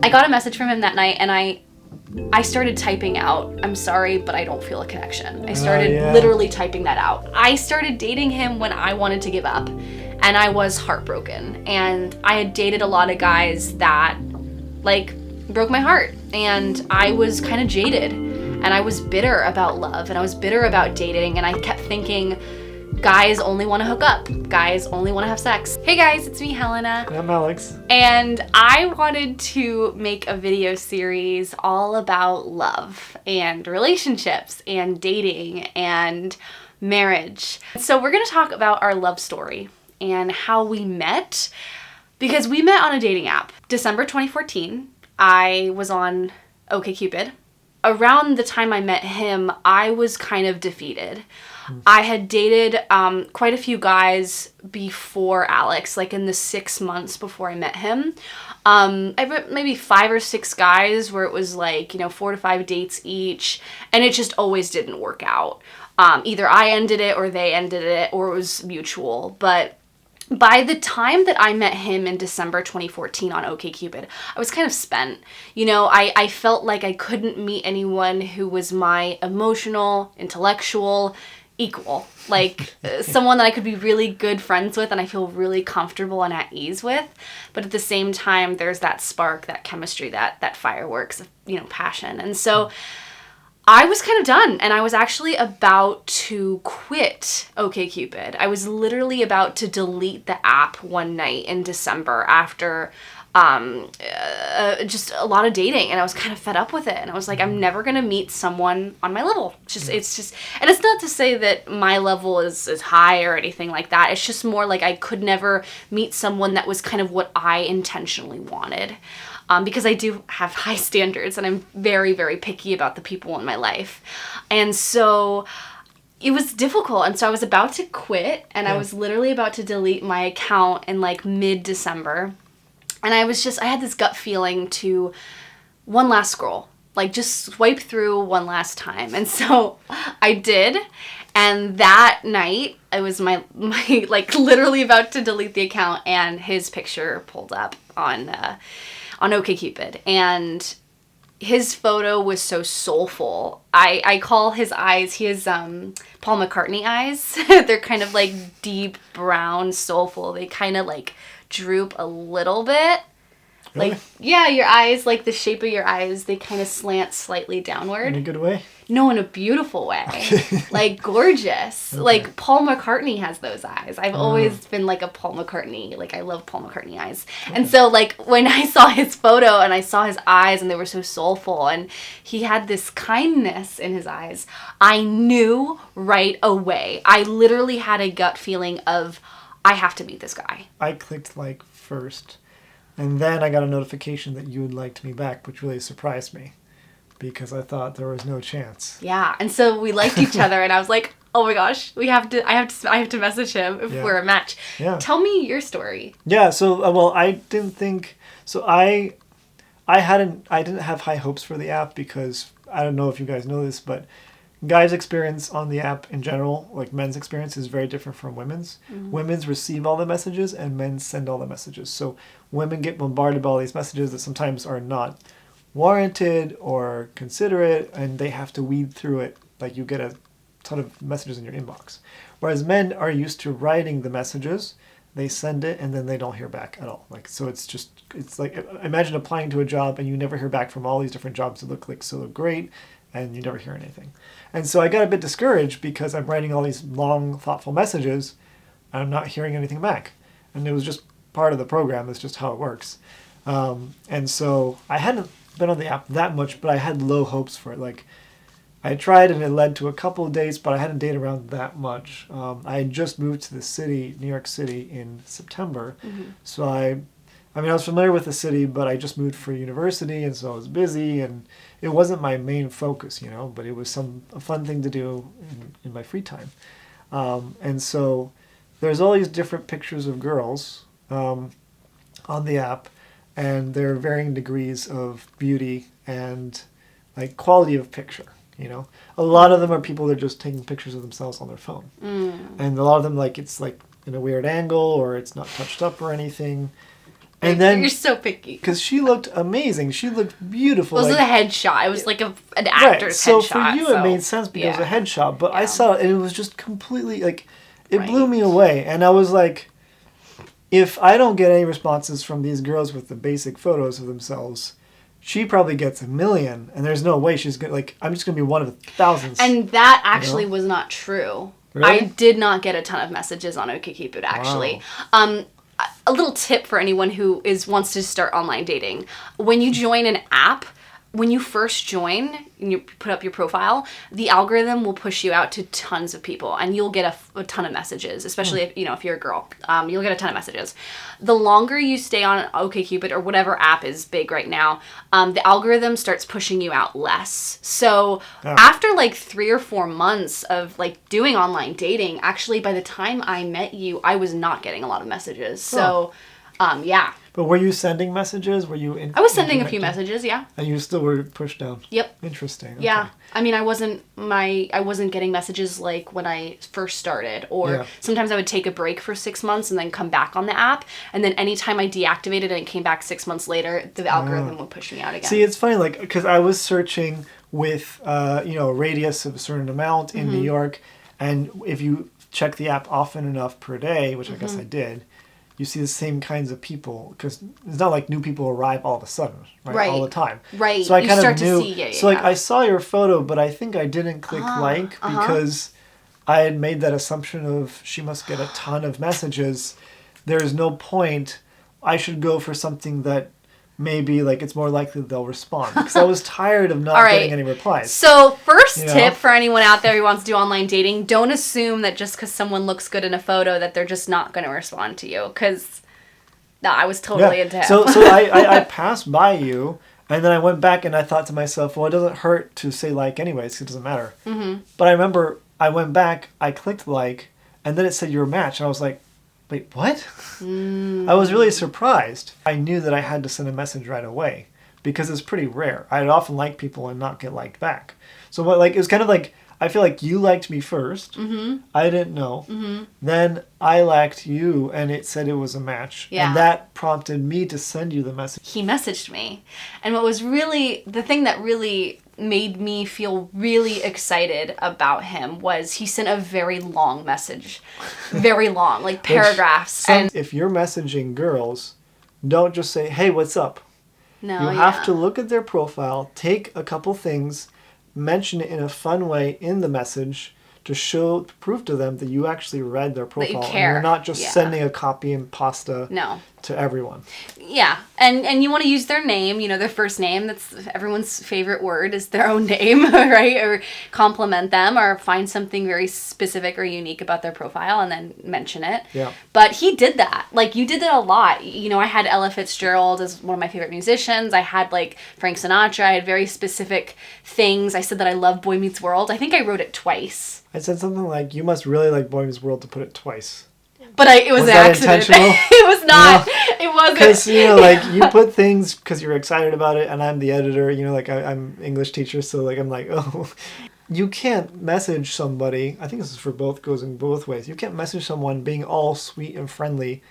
I got a message from him that night, and I started typing out, "I'm sorry, but I don't feel a connection." I started literally typing that out. I started dating him when I wanted to give up, and I was heartbroken. And I had dated a lot of guys that, like, broke my heart. And I was kind of jaded, and I was bitter about love, and I was bitter about dating, and I kept thinking, guys only want to hook up. Guys only want to have sex. Hey guys, it's me, Helena. And I'm Alex. And I wanted to make a video series all about love and relationships and dating and marriage. So we're going to talk about our love story and how we met, because we met on a dating app. December 2014, I was on OkCupid. Around the time I met him, I was kind of defeated. I had dated quite a few guys before Alex, like in the 6 months before I met him. I met maybe 5 or 6 guys where it was like, 4 to 5 dates each, and it just always didn't work out. Either I ended it or they ended it, or it was mutual. But by the time that I met him in December 2014 on OkCupid, I was kind of spent. I felt like I couldn't meet anyone who was my emotional, intellectual equal, like someone that I could be really good friends with and I feel really comfortable and at ease with. But at the same time, there's that spark, that chemistry, that fireworks, passion. And so I was kind of done, and I was actually about to quit OkCupid. I was literally about to delete the app one night in December after just a lot of dating, and I was kind of fed up with it, and I was like, I'm never gonna meet someone on my level. And it's not to say that my level is high or anything like that. It's just more like I could never meet someone that was kind of what I intentionally wanted. Because I do have high standards, and I'm very, very picky about the people in my life. And so it was difficult. And so I was about to quit, and I was literally about to delete my account in like mid-December. And I had this gut feeling to one last scroll, like just swipe through one last time. And so I did. And that night, I was my like literally about to delete the account, and his picture pulled up on OkCupid. And his photo was so soulful. I call his eyes, he has Paul McCartney eyes. They're kind of like deep brown, soulful. They kind of like droop a little bit. Really? Like, yeah, your eyes, like the shape of your eyes, they kind of slant slightly downward. In a good way? No, in a beautiful way. Okay. Like gorgeous. Okay. Like Paul McCartney has those eyes. I've always been like a Paul McCartney. Like I love Paul McCartney eyes. Okay. And so like when I saw his photo and I saw his eyes and they were so soulful and he had this kindness in his eyes, I knew right away. I literally had a gut feeling of, I have to meet this guy. I clicked like first, and then I got a notification that you had liked me back, which really surprised me because I thought there was no chance. Yeah, and so we liked each other, and I was like, oh my gosh, I have to message him if we're a match. Yeah. Tell me your story. Yeah. So well, I didn't think so. I didn't have high hopes for the app because I don't know if you guys know this, but guys' experience on the app in general, like men's experience, is very different from women's. Mm-hmm. Women's receive all the messages and men send all the messages. So women get bombarded by all these messages that sometimes are not warranted or considerate, and they have to weed through it. Like you get a ton of messages in your inbox. Whereas men are used to writing the messages, they send it, and then they don't hear back at all. Like, so it's like, imagine applying to a job and you never hear back from all these different jobs that look like so great, and you never hear anything. And so I got a bit discouraged because I'm writing all these long, thoughtful messages and I'm not hearing anything back. And it was just part of the program. That's just how it works. And so I hadn't been on the app that much, but I had low hopes for it. Like, I tried and it led to a couple of dates, but I hadn't dated around that much. I had just moved to the city, New York City, in September. Mm-hmm. So I was familiar with the city, but I just moved for university, and so I was busy, and it wasn't my main focus, but it was a fun thing to do in my free time. And so there's all these different pictures of girls on the app, and there are varying degrees of beauty and like quality of picture. A lot of them are people that are just taking pictures of themselves on their phone, and a lot of them it's like in a weird angle or it's not touched up or anything. And then you're so picky. because she looked amazing, she looked beautiful. It was like, a headshot. It was like an right. actor's So headshot. for you, it made sense because it was a headshot. But I saw it, and it was just completely like it blew me away. And I was like, if I don't get any responses from these girls with the basic photos of themselves, she probably gets 1 million, and there's no way she's gonna like. I'm just gonna be one of thousands. And that actually was not true. Really? I did not get a ton of messages on OkCupid actually. Wow. A little tip for anyone who wants to start online dating: when you join an app, when you first join and you put up your profile, the algorithm will push you out to tons of people, and you'll get a ton of messages, especially if you're a girl. You'll get a ton of messages. The longer you stay on OkCupid or whatever app is big right now, the algorithm starts pushing you out less. So after like 3 or 4 months of like doing online dating, actually by the time I met you, I was not getting a lot of messages. So yeah. But were you sending messages? Were you? I was sending a few messages, yeah. And you still were pushed down. Yep. Interesting. Okay. Yeah. I mean, I wasn't getting messages like when I first started, or sometimes I would take a break for 6 months and then come back on the app, and then anytime I deactivated and came back 6 months later, the algorithm would push me out again. See, it's funny, like, because I was searching with a radius of a certain amount in New York, and if you check the app often enough per day, which I guess I did, you see the same kinds of people, because it's not like new people arrive all of a sudden, right? All the time. Right. So I you kind start of knew. To see, so like I saw your photo, but I think I didn't click like because I had made that assumption of she must get a ton of messages. There's no point. I should go for something that maybe like it's more likely they'll respond, because I was tired of not getting any replies. So first tip for anyone out there who wants to do online dating: don't assume that just because someone looks good in a photo that they're just not going to respond to you. Because no, I was totally into him. So I passed by you, and then I went back and I thought to myself, well, it doesn't hurt to say like anyways, 'cause it doesn't matter. But I remember I went back, I clicked like, and then it said you were matched, and I was like, wait, what? I was really surprised. I knew that I had to send a message right away, because it's pretty rare. I'd often like people and not get liked back. So it was kind of like, I feel like you liked me first. I didn't know. Then I liked you, and it said it was a match. Yeah. And that prompted me to send you the message. He messaged me. And what was really, the thing that really made me feel really excited about him was he sent a very long message. Very long, like paragraphs. And if you're messaging girls, don't just say, hey, what's up? No, you have to look at their profile, take a couple things, mention it in a fun way in the message to prove to them that you actually read their profile. That you care. And you're not just sending a copy and pasta to everyone. Yeah. And you want to use their name, their first name. That's everyone's favorite word, is their own name, right? Or compliment them, or find something very specific or unique about their profile and then mention it. Yeah. But he did that. Like, you did that a lot. I had Ella Fitzgerald as one of my favorite musicians. I had like Frank Sinatra. I had very specific things. I said that I love Boy Meets World. I think I wrote it twice. I said something like, you must really like Boy Meets World to put it twice. But it was an accident. Intentional? It was not. No. It wasn't. Because, you put things because you're excited about it, and I'm the editor, I'm English teacher, so I'm like, oh. You can't message somebody, I think this is goes in both ways. You can't message someone being all sweet and friendly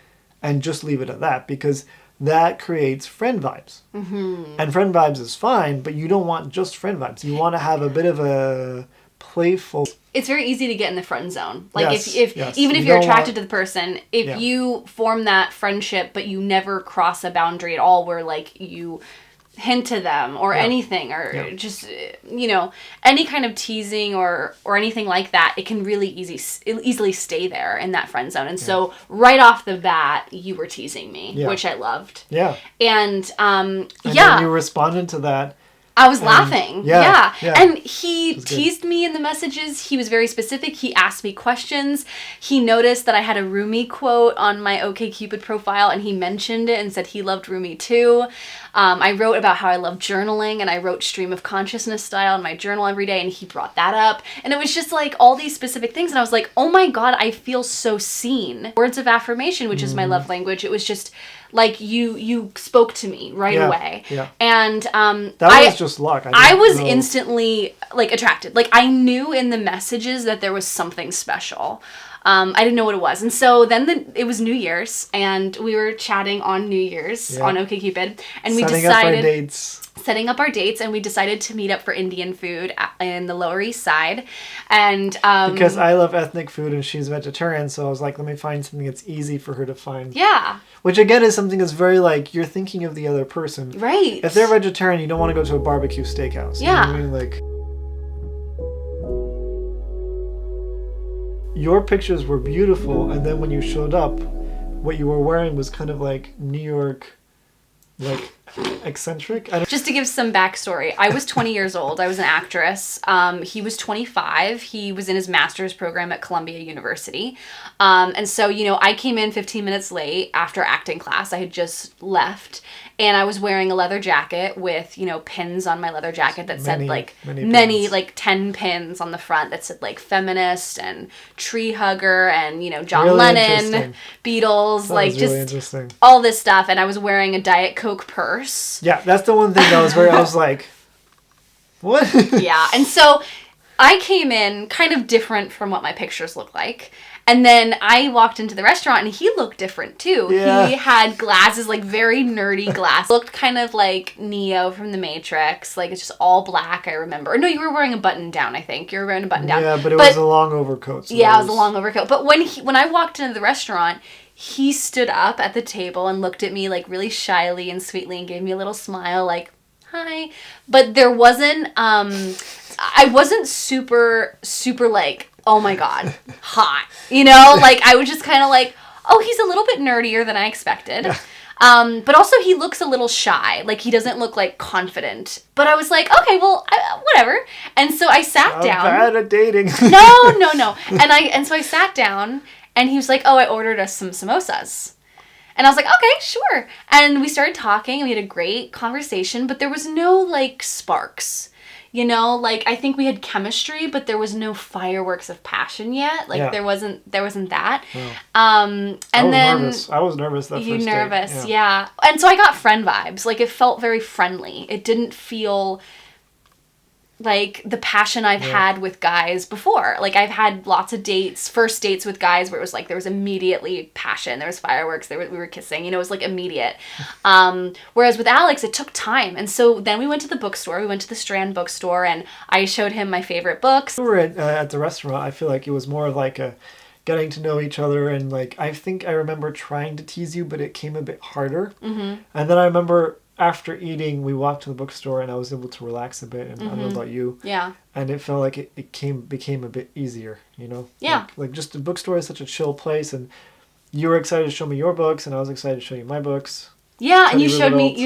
and just leave it at that, because that creates friend vibes. And friend vibes is fine, but you don't want just friend vibes. You want to have a bit of a playful. It's very easy to get in the friend zone. Like, yes, even if you're attracted to the person, if you form that friendship but you never cross a boundary at all where like you hint to them or anything, or just any kind of teasing or anything like that, it can really easily stay there in that friend zone. And so right off the bat, you were teasing me, which I loved. And then you responded to that. I was laughing. Yeah. And he teased teased me in the messages. He was very specific. He asked me questions. He noticed that I had a Rumi quote on my OkCupid profile, and he mentioned it and said he loved Rumi too. I wrote about how I love journaling, and I wrote stream of consciousness style in my journal every day, and he brought that up. And it was just like all these specific things, and I was like, oh my God, I feel so seen. Words of affirmation, which is my love language. It was just like you spoke to me right away. And that was just luck. I was instantly like attracted. Like, I knew in the messages that there was something special. I didn't know what it was. And so then it was New Year's, and we were chatting on New Year's on OkCupid, and we Setting decided... up our dates. Setting up our dates, and we decided to meet up for Indian food in the Lower East Side. And because I love ethnic food and she's vegetarian, so I was like, let me find something that's easy for her to find. Yeah. Which again is something that's very like, you're thinking of the other person. Right. If they're vegetarian, you don't want to go to a barbecue steakhouse. Yeah. You know what I mean? Like, your pictures were beautiful, and then when you showed up, what you were wearing was kind of like New York, like, eccentric. Just to give some backstory, I was 20 years old. I was an actress. He was 25. He was in his master's program at Columbia University. And so, you know, I came in 15 minutes late after acting class. I had just left. And I was wearing a leather jacket with, you know, pins on my leather jacket that said like many like 10 pins on the front that said like feminist and tree hugger and, you know, John really Lennon, Beatles, like just really all this stuff. And I was wearing a Diet Coke purse. Yeah, that's the one thing that was I was like, what? Yeah. And so I came in kind of different from what my pictures look like. And then I walked into the restaurant and he looked different too. Yeah. He had glasses, like very nerdy glasses. Looked kind of like Neo from The Matrix. Like it's just all black, I remember. No, you were wearing a button down, I think. You were wearing a button down. Yeah, but it was a long overcoat. So yeah, it was a long overcoat. But when I walked into the restaurant, he stood up at the table and looked at me like really shyly and sweetly and gave me a little smile like, hi. But there wasn't, I wasn't super like, oh my God, hot. You know, like I was just kind of like, oh, he's a little bit nerdier than I expected. But also he looks a little shy. Like he doesn't look like confident. But I was like, okay, well, whatever. And so I sat down. I'm bad at dating. No. And so I sat down and he was like, oh, I ordered us some samosas. And I was like, okay, sure. And we started talking and we had a great conversation, but there was no like sparks. You know, like I think we had chemistry, but there was no fireworks of passion yet. Like there wasn't that. And I was nervous that first date. You nervous, yeah. And so I got friend vibes. Like it felt very friendly. It didn't feel like the passion I've had with guys before. Like I've had lots of first dates with guys where it was like there was immediately passion, there was fireworks, we were kissing, you know, it was like immediate. Whereas with Alex, it took time. And so then we went to the bookstore, we went to the Strand bookstore, and I showed him my favorite books. We were at the restaurant, I feel like it was more of like a getting to know each other, and like I think I remember trying to tease you, but it came a bit harder. Mm-hmm. And then I remember after eating, we walked to the bookstore and I was able to relax a bit. And I don't know about you. Yeah. And it felt like it became a bit easier, you know? Yeah. Like just the bookstore is such a chill place, and you were excited to show me your books and I was excited to show you my books. Yeah, and you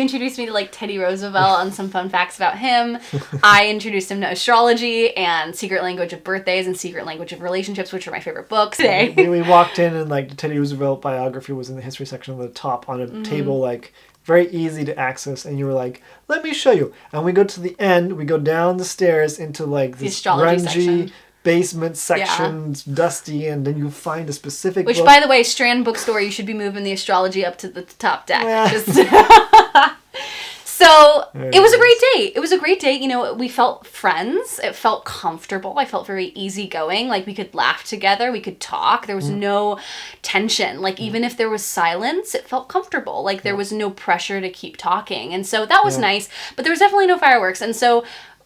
introduced me to like Teddy Roosevelt and some fun facts about him. I introduced him to astrology and Secret Language of Birthdays and Secret Language of Relationships, which are my favorite books today. We walked in and like the Teddy Roosevelt biography was in the history section on the top on a table, like very easy to access, and you were like, let me show you. And we go to the end, we go down the stairs into like this grungy basement section, dusty, and then you find a specific book. By the way, Strand Bookstore, you should be moving the astrology up to the top deck. Yeah. So it was a great date. It was a great date. You know, we felt friends. It felt comfortable. I felt very easygoing. Like we could laugh together. We could talk. There was no tension. Like even if there was silence, it felt comfortable. Like there was no pressure to keep talking. And so that was nice. But there was definitely no fireworks. And so,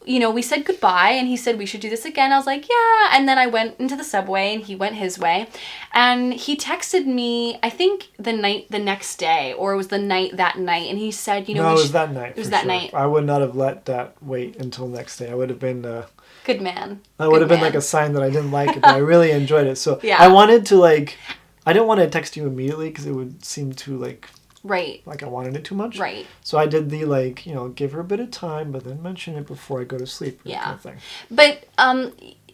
you know, we said goodbye and he said we should do this again. I was like, yeah. And then I went into the subway and he went his way. And he texted me, I think the next day, or it was that night. And he said, you know, no, it was that night. It was that night. I would not have let that wait until next day. I would have been good man. That would have been like a sign that I didn't like it, but I really enjoyed it. So I wanted to I didn't want to text you immediately because it would seem too right. Like I wanted it too much. Right. So I did the give her a bit of time, but then mention it before I go to sleep. Kind of thing. But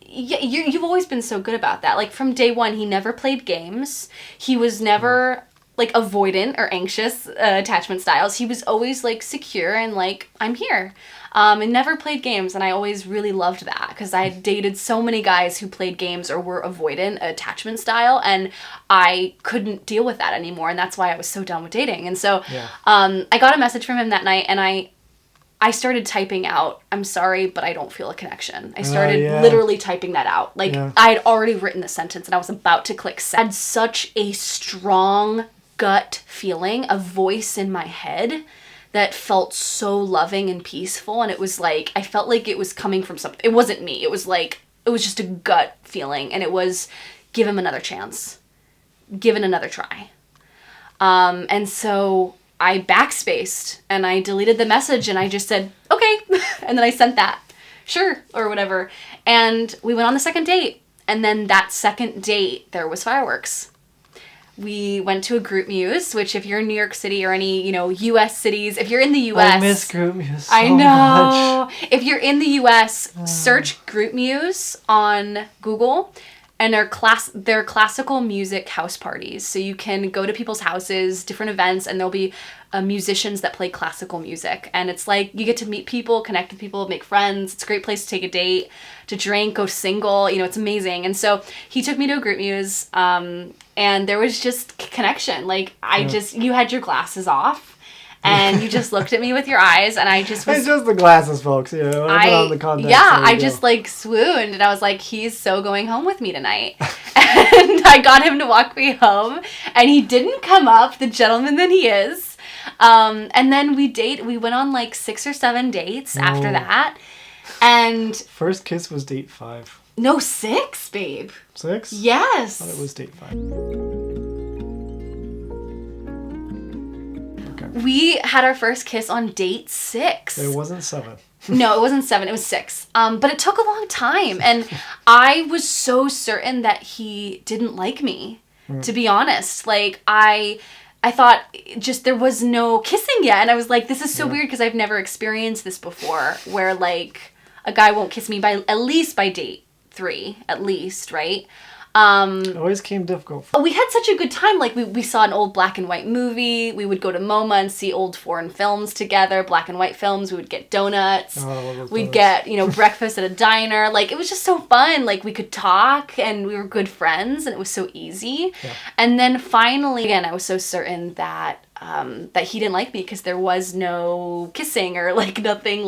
you've always been so good about that. Like from day one, he never played games. He was never avoidant or anxious attachment styles. He was always secure and I'm here. And never played games, and I always really loved that because I had dated so many guys who played games or were avoidant attachment style, and I couldn't deal with that anymore, and that's why I was so done with dating. And so I got a message from him that night, and I I started typing out, "I'm sorry, but I don't feel a connection." I started literally typing that out. Like, I had already written the sentence and I was about to click send. I had such a strong gut feeling, a voice in my head that felt so loving and peaceful. And it was like, I felt like it was coming from something. It wasn't me. It was like, it was just a gut feeling. And it was, give him another chance. Give it another try. And so I backspaced and I deleted the message and I just said, okay. And then I sent that, sure, or whatever. And we went on the second date. And then that second date, there was fireworks. We went to a group muse, which if you're in New York City or any, U.S. cities, if you're in the U.S. I miss group muse so I know. much. If you're in the U.S., search group muse on Google. And they're classical music house parties. So you can go to people's houses, different events, and there'll be musicians that play classical music. And it's like you get to meet people, connect with people, make friends. It's a great place to take a date, to drink, go single. It's amazing. And so he took me to a group muse, and there was just connection. Like you had your glasses off. And you just looked at me with your eyes, and I just was... It's just the glasses, folks. When I put on the contacts. Yeah, I just, swooned, and I was like, he's so going home with me tonight. And I got him to walk me home, and he didn't come up, the gentleman that he is. And then we went on, 6 or 7 dates after that. And... First kiss was date 5. No, 6, babe. 6? Yes. I thought it was date 5. We had our first kiss on date 6. It wasn't 7. No, it wasn't 7. It was 6. But it took a long time. And I was so certain that he didn't like me, to be honest. I thought just there was no kissing yet. And I was like, this is so weird because I've never experienced this before where, a guy won't kiss me at least by date 3, at least, right? It always came difficult. We had such a good time. We saw an old black and white movie. We would go to MoMA and see old foreign films together, black and white films. We would get donuts. We'd get, breakfast at a diner. It was just so fun. We could talk and we were good friends and it was so easy. Yeah. And then finally, again, I was so certain that he didn't like me because there was no kissing or nothing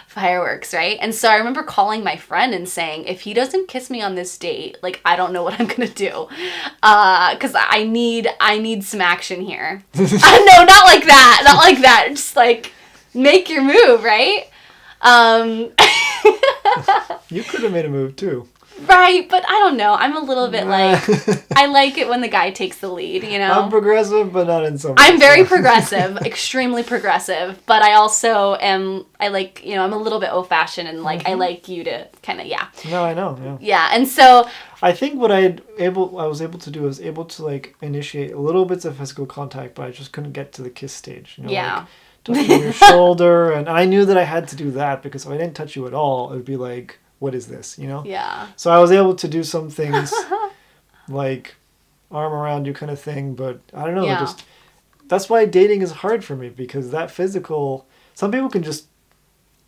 fireworks, right? And so I remember calling my friend and saying, if he doesn't kiss me on this date, I don't know what I'm gonna do, because I need some action here. No, not like that. Just make your move, right? You could have made a move too. Right, but I don't know. I'm a little bit I like it when the guy takes the lead, I'm progressive, but not in so much. I'm very progressive, extremely progressive, but I also am, I'm a little bit old-fashioned and I like you to kind of, No, I know, yeah. Yeah, and so... I think what I was able to do is initiate a little bits of physical contact, but I just couldn't get to the kiss stage. Touching your shoulder, and I knew that I had to do that because if I didn't touch you at all, it would be like, what is this, Yeah. So I was able to do some things like arm around you kind of thing, but I don't know, that's why dating is hard for me because that physical, some people can just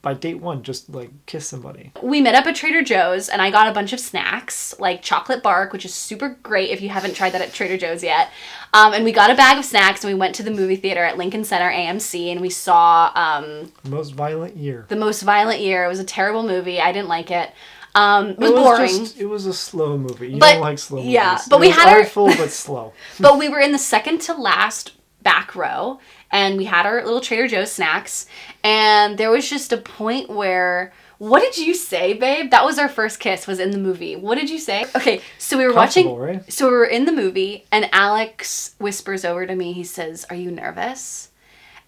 by date 1 just kiss somebody. We met up at Trader Joe's and I got a bunch of snacks like chocolate bark, which is super great if you haven't tried that at Trader Joe's yet. And we got a bag of snacks and we went to the movie theater at Lincoln Center AMC and we saw The Most Violent Year. The Most Violent Year. It was a terrible movie. I didn't like it. It was boring. It was a slow movie. You don't like slow movies. Yeah, but it was artful but slow. But we were in the second to last back row and we had our little Trader Joe's snacks and there was just a point where, what did you say, babe? That was our first kiss, was in the movie. What did you say? Okay, so we were watching, right? So we were in the movie and Alex whispers over to me, he says, "Are you nervous?"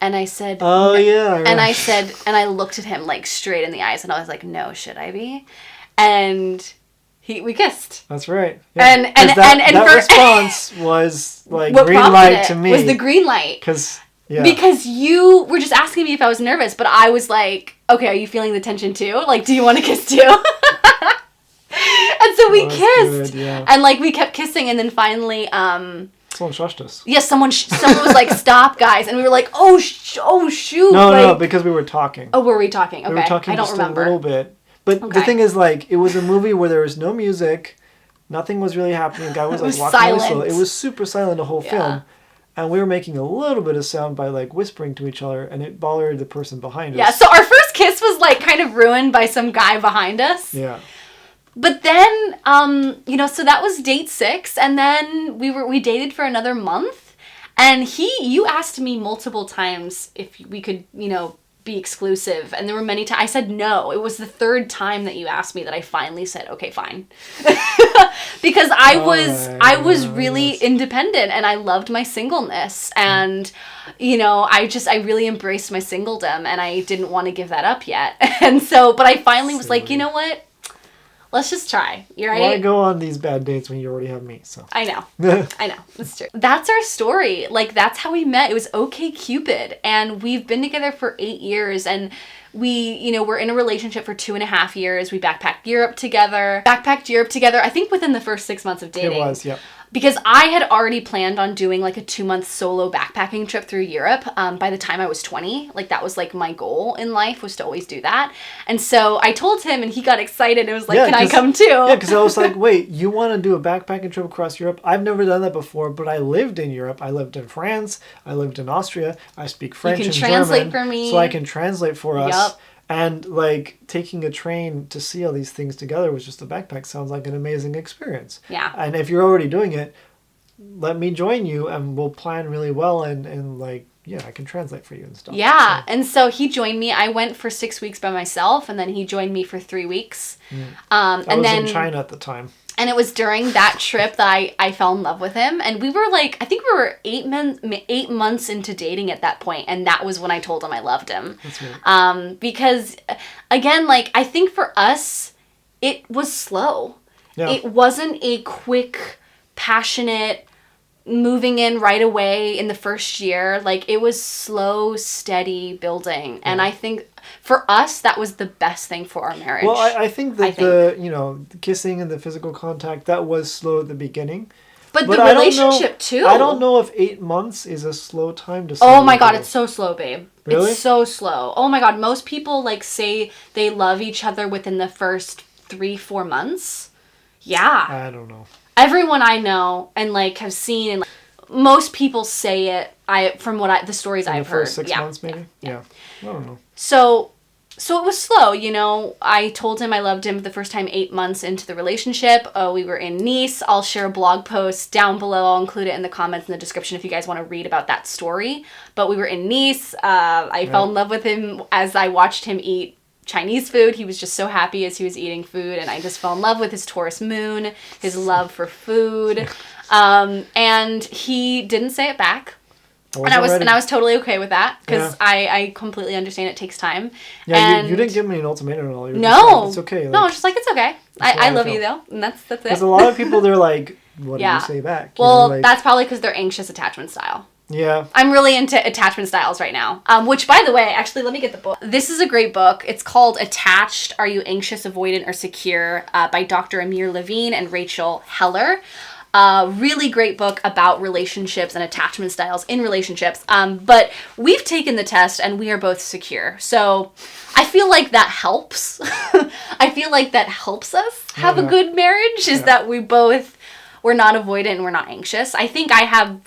And I said, "Oh, yeah." Right. And I said, and I looked at him straight in the eyes and I was like, "No, should I be?" And we kissed. That's right. Yeah. And that response was green light to me. Was the green light. Because you were just asking me if I was nervous, but I was like, okay, are you feeling the tension too? Do you want to kiss too? And so we kissed. Good, yeah. And we kept kissing and then finally someone shushed us. Yes, someone was like, "Stop, guys." And we were like, "Oh shoot." No, because we were talking. Oh, were we talking? Okay. We were talking I don't just remember. a little bit. But the thing is, it was a movie where there was no music, nothing was really happening. The guy was walking really slow. It was super silent the whole film. and we were making a little bit of sound by like whispering to each other, and it bothered the person behind us. Yeah, so our first kiss was like kind of ruined by some guy behind us. Yeah. But then, so that was date 6, and then we dated for another month, and you asked me multiple times if we could, be exclusive, and there were many times I said no. It was the 3rd time that you asked me that I finally said, okay, fine. Because I was really independent, and I loved my singleness, and I really embraced my singledom, and I didn't want to give that up yet. And so, but I finally was like, you know what? Let's just try. You're right. Why go on these bad dates when you already have me? So I know. That's true. That's our story. Like, that's how we met. It was OkCupid, and we've been together for 8 years, and we're in a relationship for 2.5 years. We backpacked Europe together. I think within the first 6 months of dating. It was, yeah. Because I had already planned on doing like a 2-month solo backpacking trip through Europe by the time I was 20. Like, that was like my goal in life, was to always do that. And so I told him, and he got excited and was like, can I come too? Yeah, because I was like, wait, you want to do a backpacking trip across Europe? I've never done that before, but I lived in Europe. I lived in France. I lived in Austria. I speak French and German. You can translate for me. So I can translate for us. Yep. And, like, taking a train to see all these things together with just a backpack sounds like an amazing experience. Yeah. And if you're already doing it, let me join you, and we'll plan really well, and like, yeah, I can translate for you and stuff. Yeah. And so he joined me. I went for 6 weeks by myself, and then he joined me for 3 weeks. I was in China at the time. And it was during that trip that I fell in love with him. And we were like, I think we were 8 months into dating at that point. And that was when I told him I loved him. That's right. Because, again, like, I think for us, it was slow. Yeah. It wasn't a quick, passionate, moving in right away in the first year. Like, it was slow, steady building. Yeah. And I think for us, that was the best thing for our marriage. Well, I think that the kissing and the physical contact, that was slow at the beginning. But the relationship too. I don't know if 8 months is a slow time to. Oh my God, it's so slow, babe. Really? It's so slow. Oh my God, most people like say they love each other within the first 3-4 months. Yeah. I don't know. Everyone I know and like have seen, and like, most people say it. The stories I've heard. The first 6 months, maybe. Yeah. I don't know. So it was slow, I told him I loved him the first time 8 months into the relationship. We were in Nice. I'll share a blog post down below. I'll include it in the comments in the description if you guys want to read about that story. But we were in Nice. I fell in love with him as I watched him eat Chinese food. He was just so happy as he was eating food, and I just fell in love with his Taurus moon, his love for food. And he didn't say it back. And I was totally okay with that, because I completely understand it takes time. Yeah, you didn't give me an ultimatum at all. No, it's okay. Like, no, just like, it's okay. I love you though, and that's it. Because a lot of people, they're like, what do you say back? Well, that's probably because they're anxious attachment style. Yeah. I'm really into attachment styles right now. Which, by the way, actually, let me get the book. This is a great book. It's called Attached: Are You Anxious, Avoidant, or Secure? By Dr. Amir Levine and Rachel Heller. Really great book about relationships and attachment styles in relationships. But we've taken the test and we are both secure. So I feel like that helps. I feel like that helps us have a good marriage, is that we're not avoidant and we're not anxious. I think I have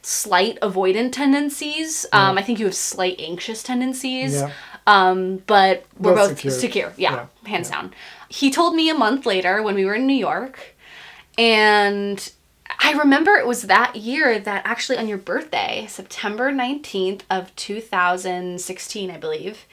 slight avoidant tendencies. I think you have slight anxious tendencies. Yeah. But we're both secure. Yeah, hands down. He told me a month later when we were in New York, and I remember it was that year that actually on your birthday, September 19th of 2016, I believe,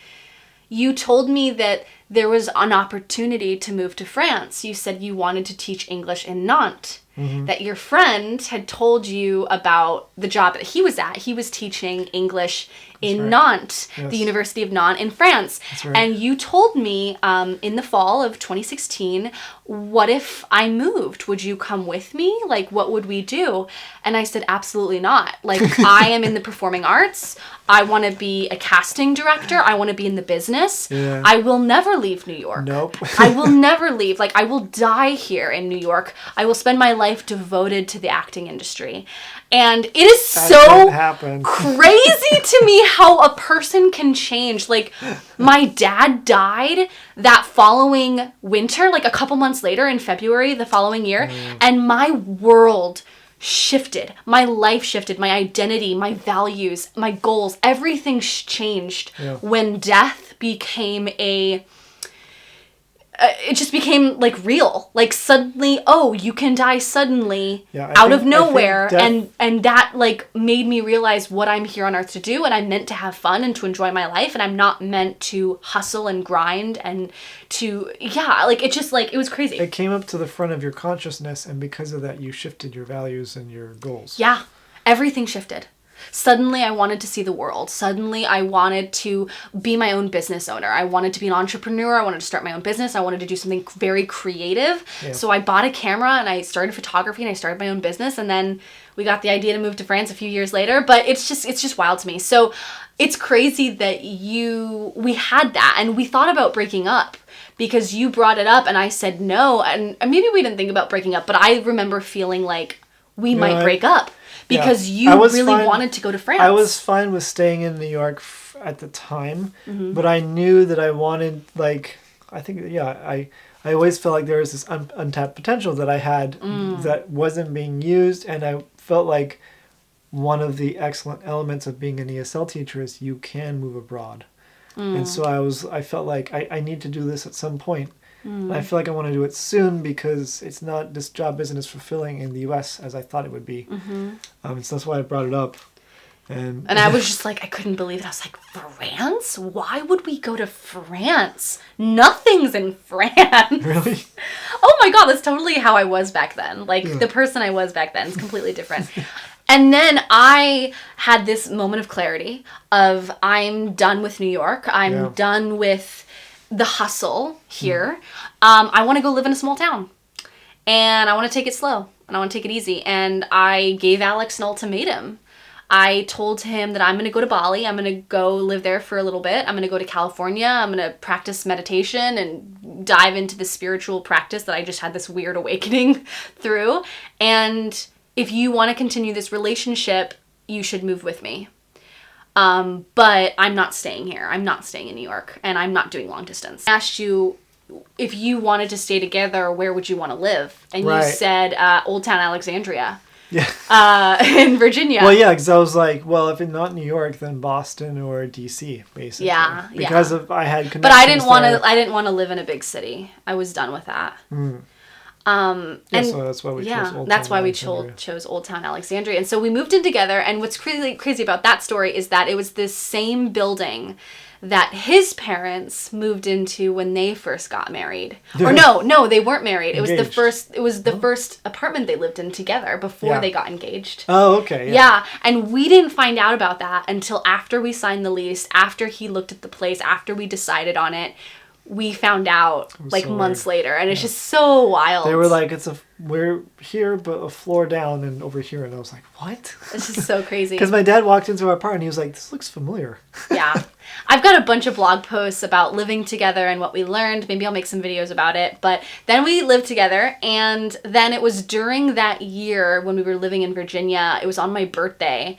you told me that there was an opportunity to move to France. You said you wanted to teach English in Nantes. Mm-hmm. That your friend had told you about the job that he was at. He was teaching English in Nantes, the University of Nantes in France. Right. And you told me in the fall of 2016, what if I moved? Would you come with me? Like, what would we do? And I said, absolutely not. Like, I am in the performing arts. I want to be a casting director. I want to be in the business. Yeah. I will never leave New York. Nope. I will never leave. Like, I will die here in New York. I will spend my life devoted to the acting industry. And it is so crazy to me how a person can change. Like, my dad died that following winter, like a couple months later in February the following year, and my world shifted. My life shifted. My identity, my values, my goals, everything changed when death became it just became like real. Like suddenly, oh, you can die suddenly out of nowhere. And that like made me realize what I'm here on earth to do. And I'm meant to have fun and to enjoy my life. And I'm not meant to hustle and grind and to, like it just like, it was crazy. It came up to the front of your consciousness. And because of that, you shifted your values and your goals. Yeah. Everything shifted. Suddenly I wanted to see the world. Suddenly I wanted to be my own business owner. I wanted to be an entrepreneur. I wanted to start my own business. I wanted to do something very creative. Yeah. So I bought a camera and I started photography and I started my own business. And then we got the idea to move to France a few years later. But it's just wild to me. So it's crazy that we had that and we thought about breaking up because you brought it up and I said no. And maybe we didn't think about breaking up, but I remember feeling like we might break up. Because you really wanted to go to France. I was fine with staying in New York at the time, but I knew that I wanted, like, I think, I always felt like there was this untapped potential that I had that wasn't being used, and I felt like one of the excellent elements of being an ESL teacher is you can move abroad. And so I felt like I need to do this at some point. And I feel like I want to do it soon because this job isn't as fulfilling in the U.S. as I thought it would be. So that's why I brought it up. And I was just like, I couldn't believe it. I was like, France? Why would we go to France? Nothing's in France. Really? Oh my God, that's totally how I was back then. Like the person I was back then is completely different. And then I had this moment of clarity of I'm done with New York. I'm done with the hustle here. I want to go live in a small town and I want to take it slow and I want to take it easy. And I gave Alex an ultimatum. I told him that I'm going to go to Bali. I'm going to go live there for a little bit. I'm going to go to California. I'm going to practice meditation and dive into the spiritual practice that I just had this weird awakening through. And if you want to continue this relationship, you should move with me. But I'm not staying here. I'm not staying in New York and I'm not doing long distance. I asked you if you wanted to stay together, where would you want to live? And you said, Old Town Alexandria. Yeah. In Virginia. Well, yeah, because I was like, well, if it's not New York, then Boston or DC, basically. Yeah. Because I had connections. But I didn't want to live in a big city. I was done with that. So that's why we chose Old Town chose Old Town Alexandria. And so we moved in together, and what's crazy about that story is that it was this same building that his parents moved into when they first got married. Or no, they weren't married. It was the first apartment they lived in together before they got engaged. Oh, okay. Yeah, and we didn't find out about that until after we signed the lease, after he looked at the place, after we decided on it. We found out like months later, and it's just so wild. They were like, we're here, but a floor down and over here. And I was like, what? It's just so crazy. Because my dad walked into our apartment and he was like, this looks familiar. Yeah. I've got a bunch of blog posts about living together and what we learned. Maybe I'll make some videos about it. But then we lived together, and then it was during that year when we were living in Virginia. It was on my birthday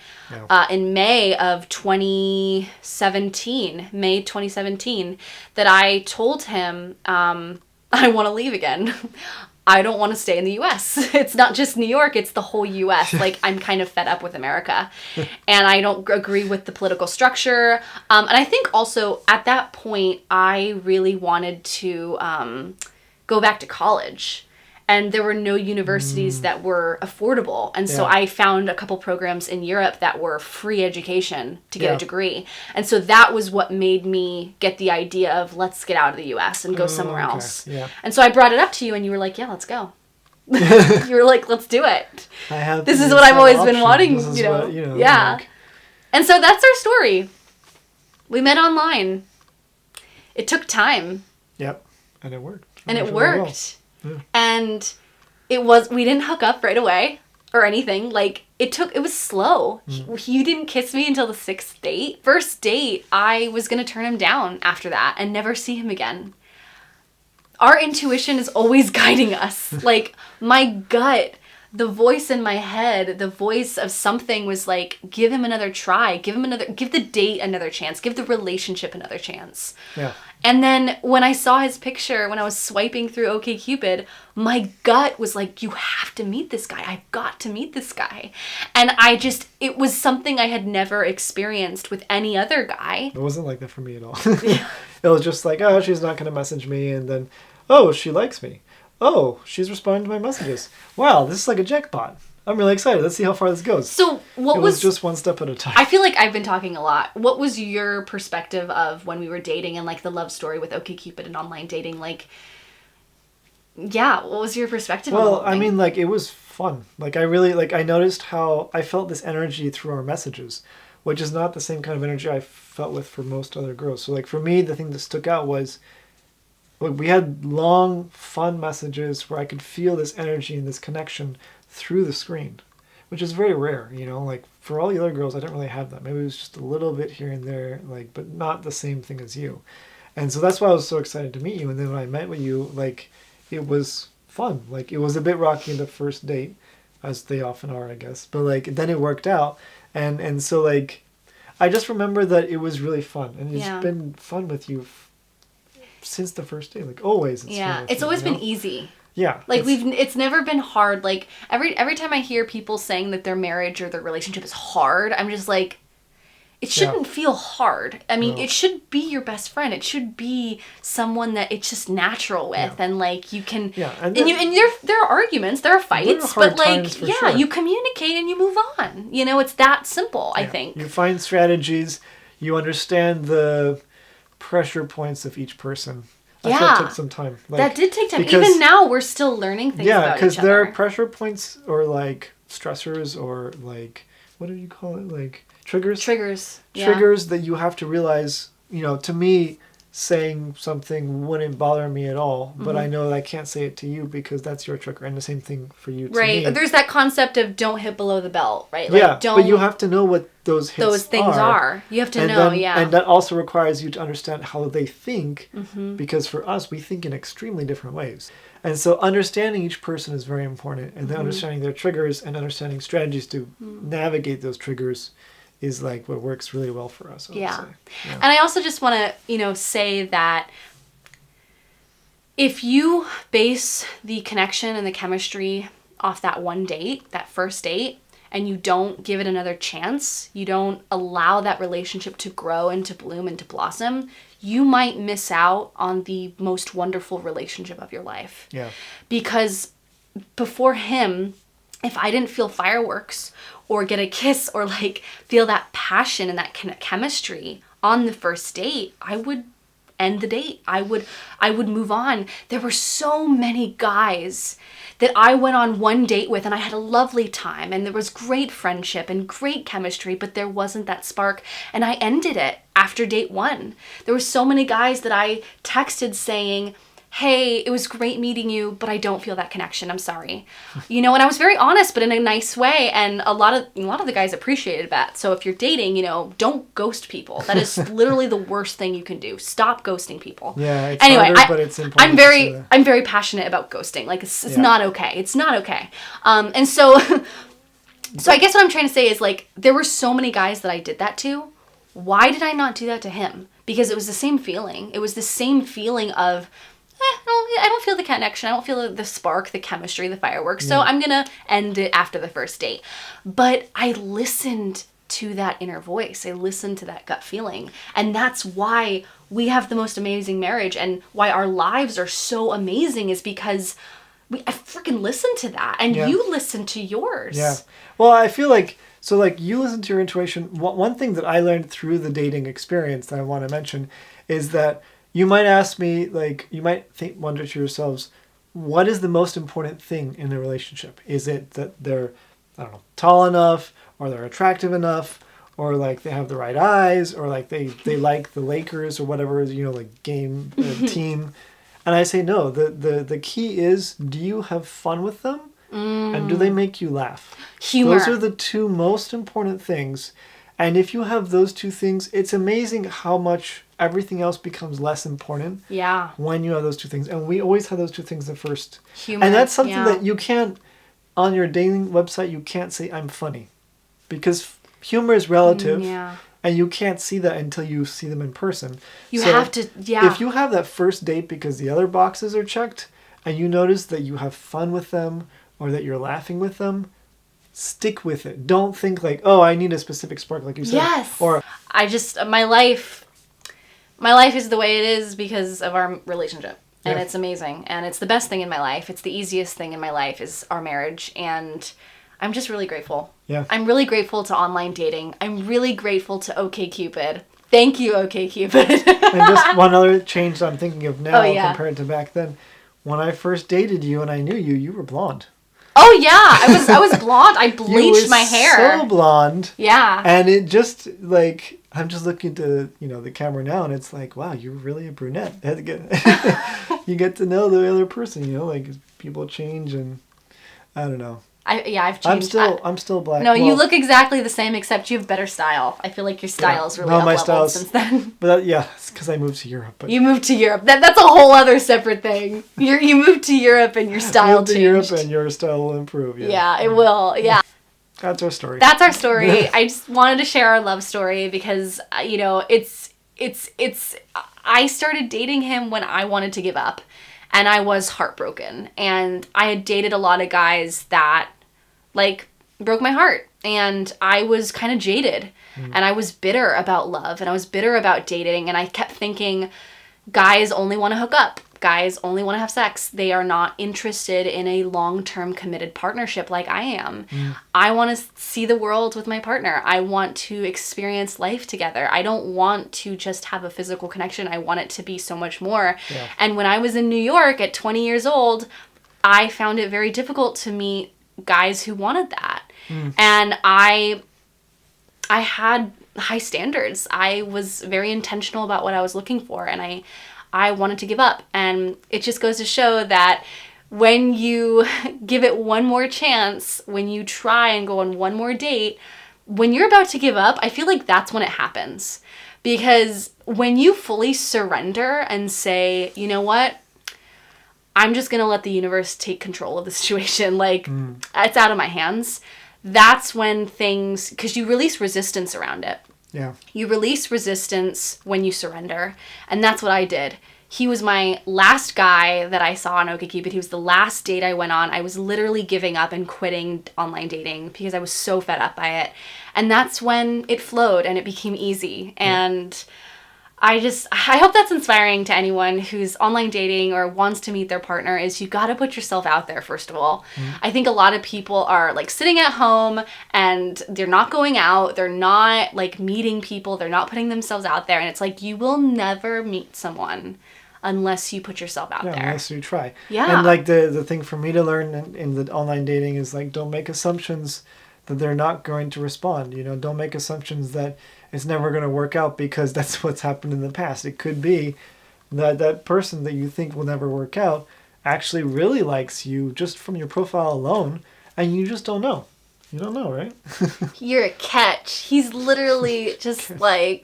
in May 2017, that I told him I want to leave again. I don't want to stay in the U.S. It's not just New York, it's the whole U.S. Like, I'm kind of fed up with America. And I don't agree with the political structure. And I think also at that point, I really wanted to go back to college. And there were no universities that were affordable. And so I found a couple programs in Europe that were free education to get a degree. And so that was what made me get the idea of let's get out of the U.S. and go somewhere else. Yeah. And so I brought it up to you and you were like, yeah, let's go. You were like, let's do it. This is what I've always been wanting, you know. Yeah. Like... And so that's our story. We met online. It took time. Yep. And it worked. And it worked. Yeah. And we didn't hook up right away or anything. Like, it was slow. He didn't kiss me until the 6th date. First date, I was going to turn him down after that and never see him again. Our intuition is always guiding us. Like, my gut the voice in my head, the voice of something was like, give him another try, give the date another chance, give the relationship another chance. Yeah. And then when I saw his picture, when I was swiping through OkCupid, my gut was like, you have to meet this guy. I've got to meet this guy. And it was something I had never experienced with any other guy. It wasn't like that for me at all. It was just like, oh, she's not going to message me. And then, oh, she likes me. Oh, she's responding to my messages. Wow, this is like a jackpot. I'm really excited. Let's see how far this goes. So it was just one step at a time. I feel like I've been talking a lot. What was your perspective of when we were dating and like the love story with OkCupid and online dating? Like, yeah, what was your perspective? Well, I mean, like, it was fun. Like, I noticed how I felt this energy through our messages, which is not the same kind of energy I felt with for most other girls. So like for me, the thing that stuck out was, like, we had long, fun messages where I could feel this energy and this connection through the screen, which is very rare, you know, like for all the other girls, I didn't really have that. Maybe it was just a little bit here and there, like, but not the same thing as you. And so that's why I was so excited to meet you. And then when I met with you, like, it was fun. Like, it was a bit rocky in the first date, as they often are, I guess. But like, then it worked out. And so like, I just remember that it was really fun. And it's been fun with you since the first day. Like, always. It's always been easy. Yeah. Like it's never been hard. Like every time I hear people saying that their marriage or their relationship is hard, I'm just like, it shouldn't feel hard. I mean, it should be your best friend. It should be someone that it's just natural with, and like you can. Yeah, and there are arguments, there are fights, but like sure. You communicate and you move on. You know, it's that simple. I think you find strategies. You understand the pressure points of each person. That took some time. Like, that did take time. Even now, we're still learning things about each other. Yeah, because there are pressure points or like stressors or like, what do you call it? Like triggers? Triggers that you have to realize, you know, to me, saying something wouldn't bother me at all, but I know that I can't say it to you because that's your trigger, and the same thing for you to me. Right. There's that concept of don't hit below the belt, right? Like, but you have to know what those things are. You have to know, And that also requires you to understand how they think, because for us, we think in extremely different ways. And so understanding each person is very important, and then understanding their triggers and understanding strategies to navigate those triggers is like what works really well for us. I would say. And I also just want to, say that if you base the connection and the chemistry off that one date, that first date, and you don't give it another chance, you don't allow that relationship to grow and to bloom and to blossom, you might miss out on the most wonderful relationship of your life. Yeah. Because before him, if I didn't feel fireworks or get a kiss or like feel that passion and that chemistry on the first date, I would end the date. I would move on. There were so many guys that I went on one date with and I had a lovely time and there was great friendship and great chemistry, but there wasn't that spark, and I ended it after date one. There were so many guys that I texted saying, hey, it was great meeting you, but I don't feel that connection. I'm sorry. And I was very honest, but in a nice way. And a lot of the guys appreciated that. So if you're dating, don't ghost people. That is literally the worst thing you can do. Stop ghosting people. Yeah. It's harder, but it's important. I'm very passionate about ghosting. Like it's not okay. It's not okay. And so, so I guess what I'm trying to say is like, there were so many guys that I did that to. Why did I not do that to him? Because it was the same feeling. It was the same feeling of, I don't feel the connection. I don't feel the spark, the chemistry, the fireworks. So I'm going to end it after the first date. But I listened to that inner voice. I listened to that gut feeling. And that's why we have the most amazing marriage and why our lives are so amazing is because I freaking listened to that. And you listened to yours. Yeah. Well, I feel like, so like you listen to your intuition. One thing that I learned through the dating experience that I want to mention is that you might ask me, like, you might wonder to yourselves, what is the most important thing in a relationship? Is it that they're, I don't know, tall enough, or they're attractive enough, or like they have the right eyes, or like they like the Lakers or whatever, like game team? And I say no. The key is, do you have fun with them, and do they make you laugh? Humor. Those are the two most important things. And if you have those two things, it's amazing how much everything else becomes less important. Yeah. When you have those two things. And we always have those two things at first. Humor. And that's something that you can't on your dating website, you can't say I'm funny, because humor is relative. Yeah. And you can't see that until you see them in person. You So have to, yeah. If you have that first date because the other boxes are checked, and you notice that you have fun with them or that you're laughing with them, stick with it. Don't think like, oh, I need a specific spark, like you said. Yes. Or my life is the way it is because of our relationship. And it's amazing. And it's the best thing in my life. It's the easiest thing in my life is our marriage. And I'm just really grateful. Yeah. I'm really grateful to online dating. I'm really grateful to OkCupid. Thank you, OkCupid. And just one other change I'm thinking of now compared to back then. When I first dated you and I knew you, you were blonde. Oh yeah, I was blonde. I bleached my hair. So blonde. Yeah. And it just like I'm just looking to the camera now, and it's like, wow, you're really a brunette. You get to know the other person, like people change, and I don't know. I've changed. I'm still black. No, you look exactly the same, except you have better style. I feel like your style's really up-leveled since then. But it's because I moved to Europe. But you moved to Europe. That's a whole other separate thing. You moved to Europe and your style moved to changed. Europe and your style will improve. Yeah, it will. Yeah. That's our story. That's our story. I just wanted to share our love story because it's. I started dating him when I wanted to give up. And I was heartbroken. And I had dated a lot of guys that, broke my heart. And I was kind of jaded. And I was bitter about love. And I was bitter about dating. And I kept thinking, guys only want to hook up. Guys only want to have sex. They are not interested in a long-term committed partnership like I am. I want to see the world with my partner. I want to experience life together. I don't want to just have a physical connection. I want it to be so much more. Yeah. And when I was in New York at 20 years old, I found it very difficult to meet guys who wanted that. And I had high standards. I was very intentional about what I was looking for, and I wanted to give up. And it just goes to show that when you give it one more chance, when you try and go on one more date, when you're about to give up, I feel like that's when it happens. Because when you fully surrender and say, you know what, I'm just going to let the universe take control of the situation. It's out of my hands. That's when because you release resistance around it. Yeah. You release resistance when you surrender. And that's what I did. He was my last guy that I saw on OkCupid. He was the last date I went on. I was literally giving up and quitting online dating because I was so fed up by it. And that's when it flowed and it became easy. And I hope that's inspiring to anyone who's online dating or wants to meet their partner is you got to put yourself out there, first of all. I think a lot of people are sitting at home and they're not going out. They're not meeting people. They're not putting themselves out there. And it's you will never meet someone unless you put yourself out there. Unless you try. Yeah. And the thing for me to learn in the online dating is don't make assumptions that they're not going to respond. Don't make assumptions that it's never going to work out because that's what's happened in the past. It could be that person that you think will never work out actually really likes you just from your profile alone, and you just don't know. You don't know, right? You're a catch. He's literally just obsessed.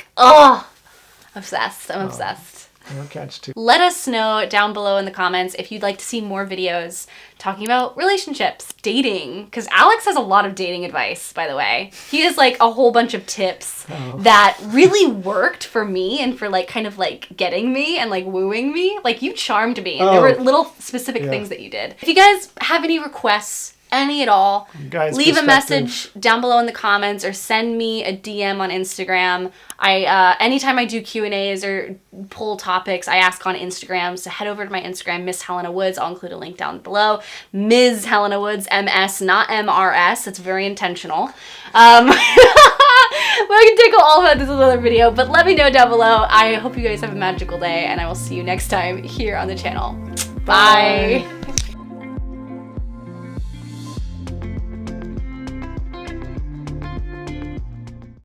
I'm obsessed. You're a catch too. Let us know down below in the comments if you'd like to see more videos talking about relationships, dating, because Alex has a lot of dating advice, by the way. He has a whole bunch of tips that really worked for me and for getting me and wooing me. You charmed me, and there were little specific things that you did. If you guys have any requests, any at all, leave a message down below in the comments or send me a DM on Instagram. Anytime I do Q&As or pull topics, I ask on Instagram. So head over to my Instagram, Miss Helena Woods. I'll include a link down below. Ms. Helena Woods, MS, not MRS. It's very intentional. But I can take all about this in another video. But let me know down below. I hope you guys have a magical day, and I will see you next time here on the channel. Bye.